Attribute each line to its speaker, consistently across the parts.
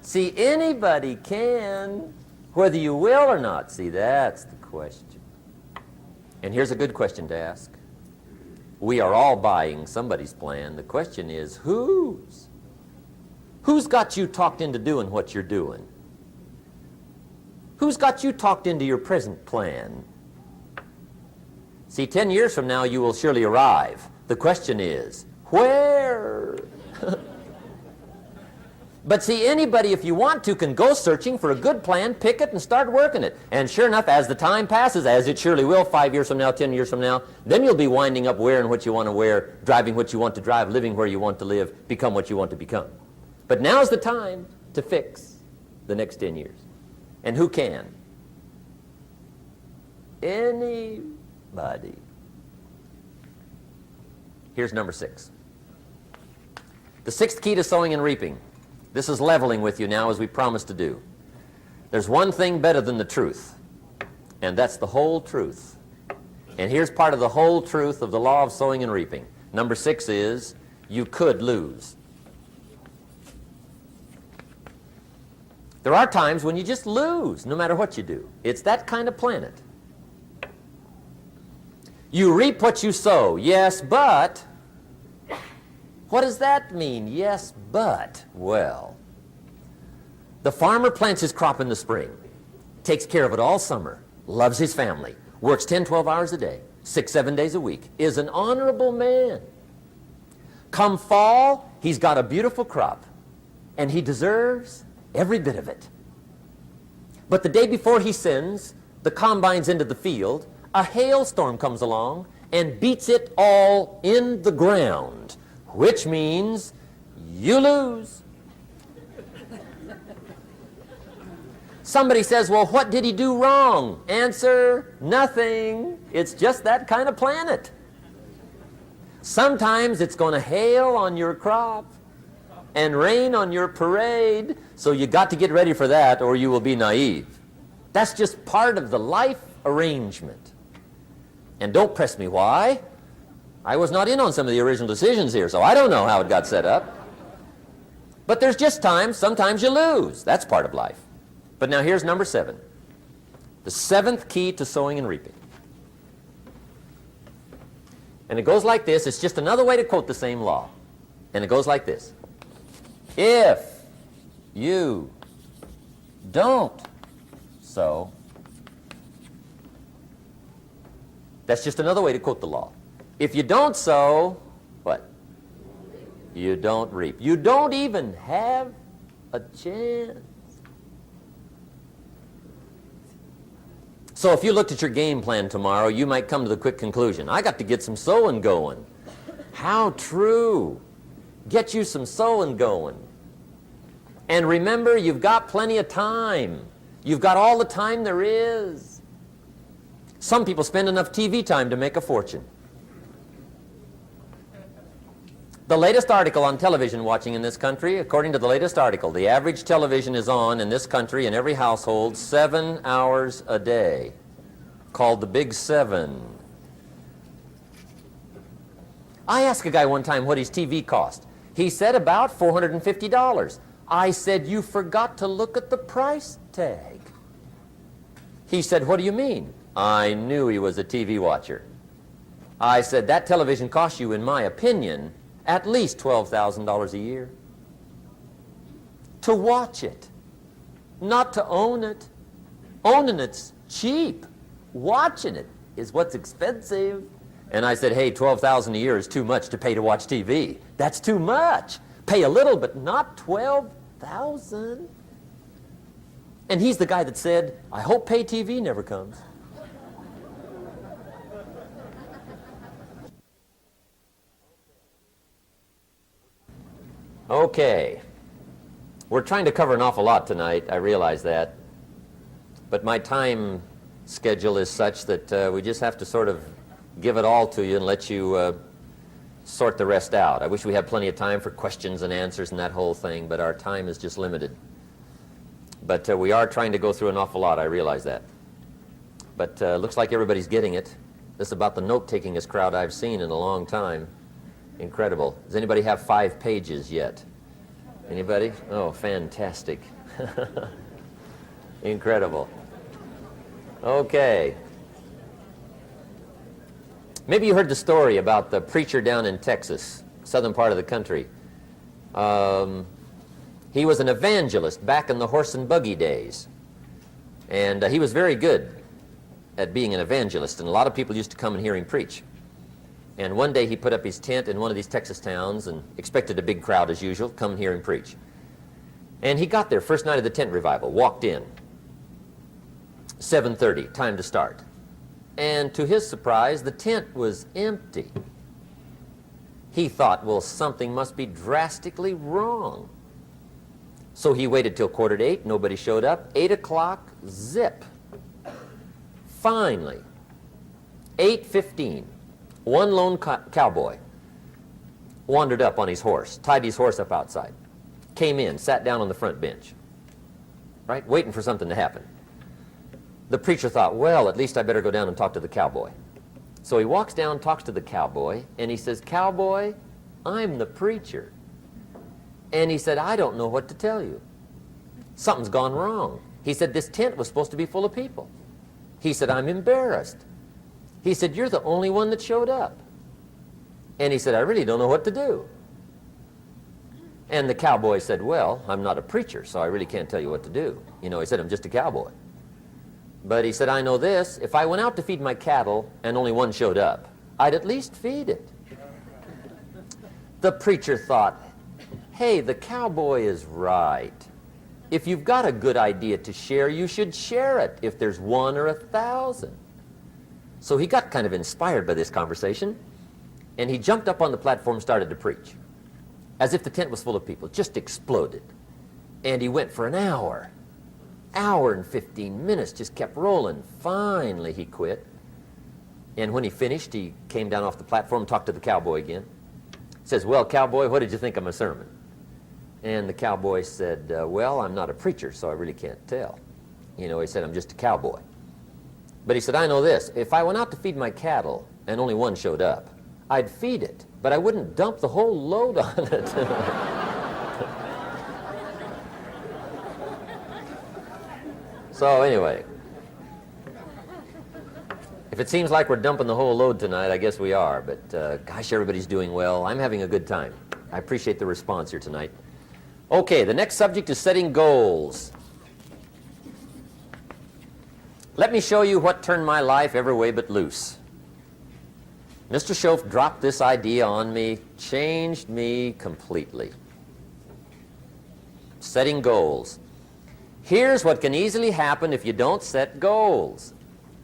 Speaker 1: See, anybody can, whether you will or not. See, that's the question. And here's a good question to ask. We are all buying somebody's plan. The question is, whose? Who's got you talked into doing what you're doing? Who's got you talked into your present plan? See, 10 years from now, you will surely arrive. The question is, where? But see, anybody, if you want to, can go searching for a good plan, pick it, and start working it. And sure enough, as the time passes, as it surely will, 5 years from now, 10 years from now, then you'll be winding up wearing what you want to wear, driving what you want to drive, living where you want to live, become what you want to become. But now's the time to fix the next 10 years. And who can? Anybody. Here's number 6. The 6th key to sowing and reaping. This is leveling with you now, as we promised to do. There's one thing better than the truth, and that's the whole truth. And here's part of the whole truth of the law of sowing and reaping. Number 6 is, you could lose. There are times when you just lose, no matter what you do. It's that kind of planet. You reap what you sow, yes, but... What does that mean? Yes, but, well, the farmer plants his crop in the spring, takes care of it all summer, loves his family, works 10, 12 hours a day, 6, 7 days a week, is an honorable man. Come fall, he's got a beautiful crop, and he deserves every bit of it. But the day before he sends the combines into the field, a hailstorm comes along and beats it all in the ground. Which means you lose. Somebody says, well, what did he do wrong? Answer, nothing. It's just that kind of planet. Sometimes it's going to hail on your crop and rain on your parade, so you got to get ready for that or you will be naive. That's just part of the life arrangement. And don't press me why. I was not in on some of the original decisions here, so I don't know how it got set up. But there's just times, sometimes you lose. That's part of life. But now here's number 7. The 7th key to sowing and reaping. And it goes like this. It's just another way to quote the same law. And it goes like this. If you don't sow, that's just another way to quote the law. If you don't sow, what? You don't reap. You don't even have a chance. So if you looked at your game plan tomorrow, you might come to the quick conclusion, I got to get some sowing going. How true. Get you some sowing going. And remember, you've got plenty of time. You've got all the time there is. Some people spend enough TV time to make a fortune. The latest article on television watching in this country, according to the latest article, the average television is on in this country in every household 7 hours a day, called the Big 7. I asked a guy one time what his TV cost. He said about $450. I said, you forgot to look at the price tag. He said, what do you mean? I knew he was a TV watcher. I said, that television costs you, in my opinion, at least $12,000 a year. To watch it, not to own it. Owning it's cheap. Watching it is what's expensive. And I said, hey, $12,000 a year is too much to pay to watch TV. That's too much. Pay a little, but not $12,000. And he's the guy that said, I hope pay TV never comes. Okay. We're trying to cover an awful lot tonight, I realize that. But my time schedule is such that we just have to sort of give it all to you and let you sort the rest out. I wish we had plenty of time for questions and answers and that whole thing, but our time is just limited. But we are trying to go through an awful lot, I realize that. But looks like everybody's getting it. This is about the note-takingest crowd I've seen in a long time. Incredible. Does anybody have 5 pages yet? Anybody? Oh, fantastic. Incredible. Okay. Maybe you heard the story about the preacher down in Texas, southern part of the country. He was an evangelist back in the horse and buggy days. And he was very good at being an evangelist, and a lot of people used to come and hear him preach. And one day he put up his tent in one of these Texas towns and expected a big crowd as usual, come and hear him preach. And he got there first night of the tent revival, walked in, 7:30, time to start. And to his surprise, the tent was empty. He thought, well, something must be drastically wrong. So he waited till 7:45, nobody showed up. 8 o'clock, zip. Finally, 8:15, one lone cowboy wandered up on his horse, tied his horse up outside, came in, sat down on the front bench, right, waiting for something to happen. The preacher thought, well, at least I better go down and talk to the cowboy. So he walks down, talks to the cowboy, and he says, "Cowboy, I'm the preacher." And he said, "I don't know what to tell you. Something's gone wrong." He said, "This tent was supposed to be full of people." He said, "I'm embarrassed." He said, "You're the only one that showed up." And he said, "I really don't know what to do." And the cowboy said, "Well, I'm not a preacher, so I really can't tell you what to do." You know, he said, "I'm just a cowboy." But he said, "I know this, if I went out to feed my cattle and only one showed up, I'd at least feed it." The preacher thought, hey, the cowboy is right. If you've got a good idea to share, you should share it if there's 1 or 1,000. So he got kind of inspired by this conversation, and he jumped up on the platform and started to preach, as if the tent was full of people, just exploded. And he went for an hour and 15 minutes, just kept rolling. Finally, he quit. And when he finished, he came down off the platform, talked to the cowboy again. Says, "Well, cowboy, what did you think of my sermon?" And the cowboy said, "Well, I'm not a preacher, so I really can't tell." You know, he said, "I'm just a cowboy." But he said, "I know this, if I went out to feed my cattle and only one showed up, I'd feed it, but I wouldn't dump the whole load on it." So anyway, if it seems like we're dumping the whole load tonight, I guess we are, but gosh, everybody's doing well. I'm having a good time. I appreciate the response here tonight. Okay, the next subject is setting goals. Let me show you what turned my life every way but loose. Mr. Schoaf dropped this idea on me, changed me completely. Setting goals. Here's what can easily happen if you don't set goals.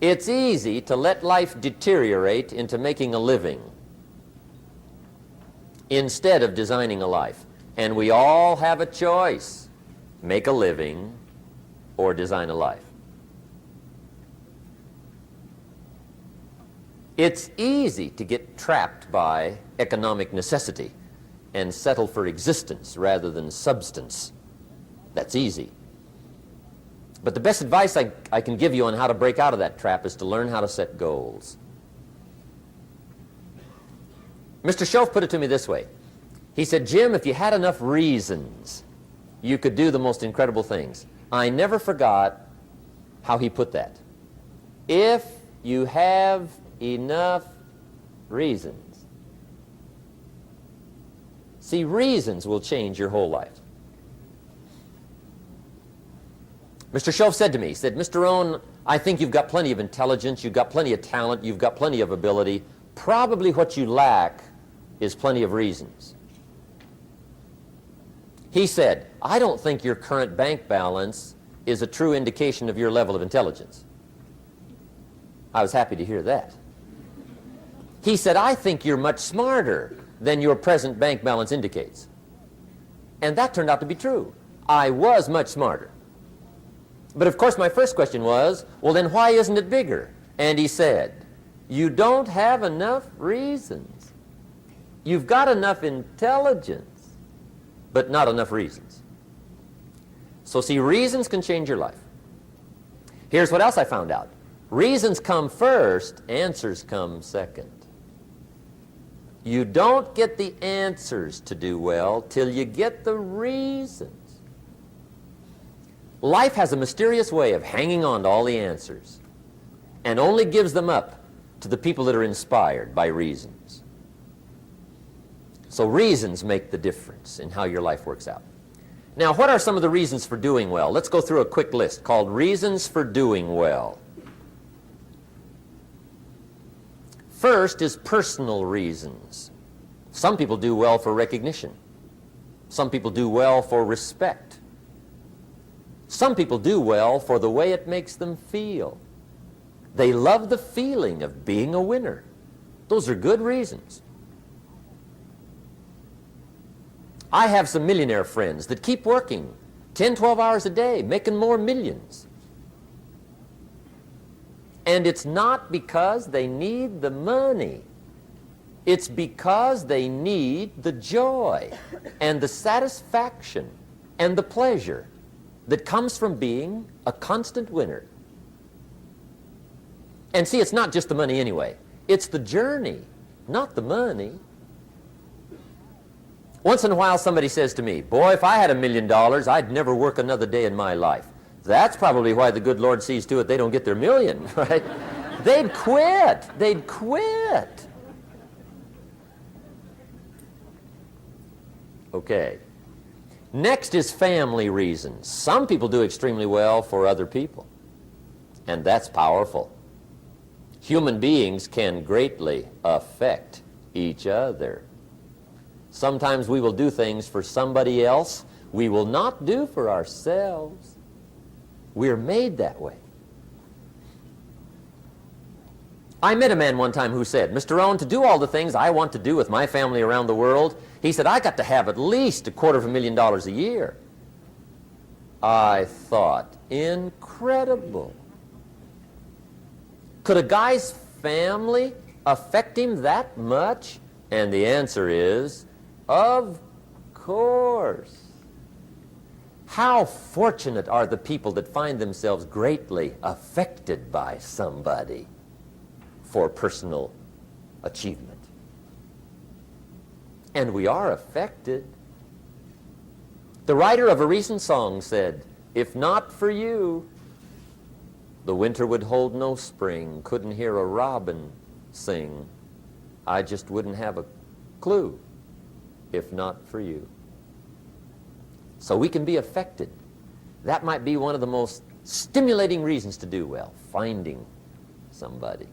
Speaker 1: It's easy to let life deteriorate into making a living instead of designing a life. And we all have a choice: make a living or design a life. It's easy to get trapped by economic necessity and settle for existence rather than substance. That's easy. But the best advice I can give you on how to break out of that trap is to learn how to set goals. Mr. Schoaf put it to me this way. He said, "Jim, if you had enough reasons, you could do the most incredible things." I never forgot how he put that. If you have enough reasons. See, reasons will change your whole life. Mr. Schoaf said to me, he said, "Mr. Rohn, I think you've got plenty of intelligence, you've got plenty of talent, you've got plenty of ability. Probably what you lack is plenty of reasons." He said, "I don't think your current bank balance is a true indication of your level of intelligence." I was happy to hear that. He said, "I think you're much smarter than your present bank balance indicates." And that turned out to be true. I was much smarter. But of course my first question was, well then why isn't it bigger? And he said, "You don't have enough reasons. You've got enough intelligence, but not enough reasons." So see, reasons can change your life. Here's what else I found out. Reasons come first, answers come second. You don't get the answers to do well till you get the reasons. Life has a mysterious way of hanging on to all the answers and only gives them up to the people that are inspired by reasons. So reasons make the difference in how your life works out. Now, what are some of the reasons for doing well? Let's go through a quick list called Reasons for Doing Well. First is personal reasons. Some people do well for recognition. Some people do well for respect. Some people do well for the way it makes them feel. They love the feeling of being a winner. Those are good reasons. I have some millionaire friends that keep working 10, 12 hours a day, making more millions. And it's not because they need the money. It's because they need the joy and the satisfaction and the pleasure that comes from being a constant winner. And see, it's not just the money anyway. It's the journey, not the money. Once in a while somebody says to me, boy, if I had $1 million, I'd never work another day in my life. That's probably why the good Lord sees to it they don't get their million, right? They'd quit. They'd quit. Okay. Next is family reasons. Some people do extremely well for other people, and that's powerful. Human beings can greatly affect each other. Sometimes we will do things for somebody else we will not do for ourselves. We're made that way. I met a man one time who said, Mr. Rohn, to do all the things I want to do with my family around the world, he said, I got to have at least $250,000 a year. I thought, incredible. Could a guy's family affect him that much? And the answer is, of course. How fortunate are the people that find themselves greatly affected by somebody for personal achievement. And we are affected. The writer of a recent song said, if not for you, the winter would hold no spring, couldn't hear a robin sing. I just wouldn't have a clue if not for you. So we can be affected. That might be one of the most stimulating reasons to do well, finding somebody.